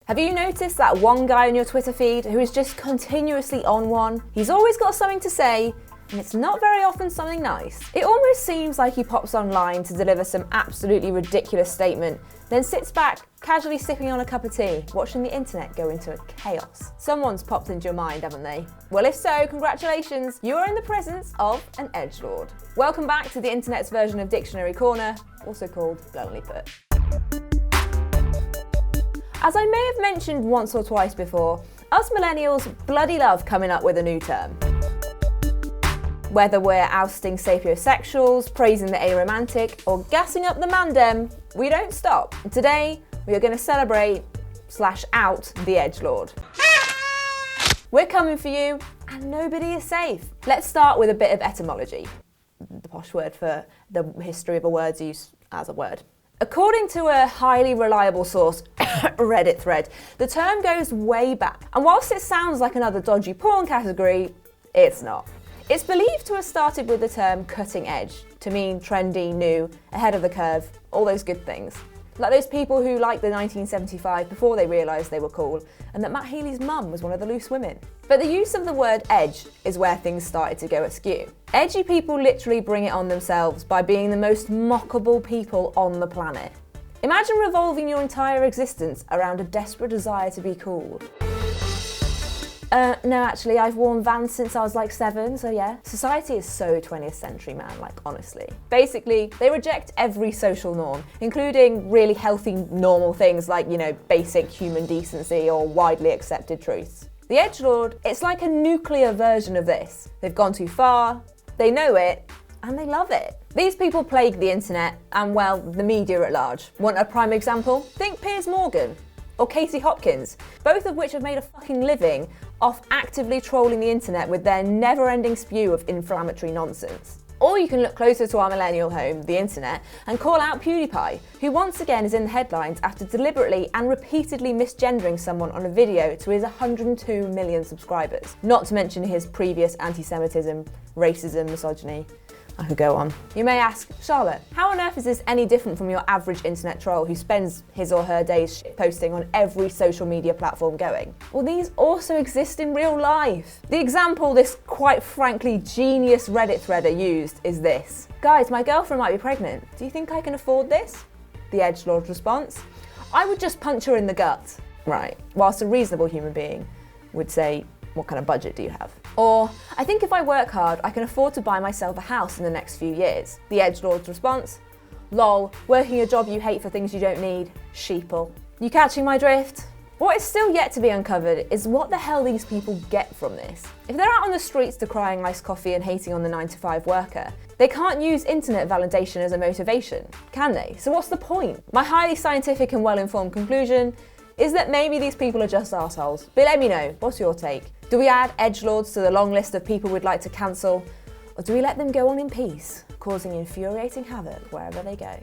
Have you noticed that one guy on your Twitter feed who is just continuously on one? He's always got something to say, and it's not very often something nice. It almost seems like he pops online to deliver some absolutely ridiculous statement, then sits back, casually sipping on a cup of tea, watching the internet go into chaos. Someone's popped into your mind, haven't they? Well, if so, congratulations, you are in the presence of an edgelord. Welcome back to the internet's version of Dictionary Corner, also called Bluntly Put. As I may have mentioned once or twice before, us millennials bloody love coming up with a new term. Whether we're ousting sapiosexuals, praising the aromantic, or gassing up the mandem, we don't stop. Today, we are going to celebrate / out the edgelord. We're coming for you, and nobody is safe. Let's start with a bit of etymology, the posh word for the history of a word's use as a word. According to a highly reliable source, Reddit thread, the term goes way back, and whilst it sounds like another dodgy porn category, it's not. It's believed to have started with the term cutting edge, to mean trendy, new, ahead of the curve, all those good things. Like those people who liked the 1975 before they realised they were cool, and that Matt Healy's mum was one of the loose women. But the use of the word edge is where things started to go askew. Edgy people literally bring it on themselves by being the most mockable people on the planet. Imagine revolving your entire existence around a desperate desire to be cool. No, actually, I've worn Vans since I was like 7, so yeah. Society is so 20th century, man, like honestly. Basically, they reject every social norm, including really healthy, normal things like, basic human decency or widely accepted truths. The edgelord, it's like a nuclear version of this. They've gone too far, they know it, and they love it. These people plague the internet and, well, the media at large. Want a prime example? Think Piers Morgan or Casey Hopkins, both of which have made a fucking living off actively trolling the internet with their never-ending spew of inflammatory nonsense. Or you can look closer to our millennial home, the internet, and call out PewDiePie, who once again is in the headlines after deliberately and repeatedly misgendering someone on a video to his 102 million subscribers. Not to mention his previous anti-Semitism, racism, misogyny. I could go on. You may ask, Charlotte, how on earth is this any different from your average internet troll who spends his or her days posting on every social media platform going? Well, these also exist in real life. The example this quite frankly genius Reddit threader used is this. Guys, my girlfriend might be pregnant. Do you think I can afford this? The edgelord's response, I would just punch her in the gut. Right, whilst a reasonable human being would say, what kind of budget do you have? Or, I think if I work hard, I can afford to buy myself a house in the next few years. The edgelord's response, lol, working a job you hate for things you don't need, sheeple. You catching my drift? What is still yet to be uncovered is what the hell these people get from this. If they're out on the streets decrying iced coffee and hating on the 9-to-5 worker, they can't use internet validation as a motivation, can they? So what's the point? My highly scientific and well-informed conclusion is that maybe these people are just assholes. But let me know, what's your take? Do we add edgelords to the long list of people we'd like to cancel? Or do we let them go on in peace, causing infuriating havoc wherever they go?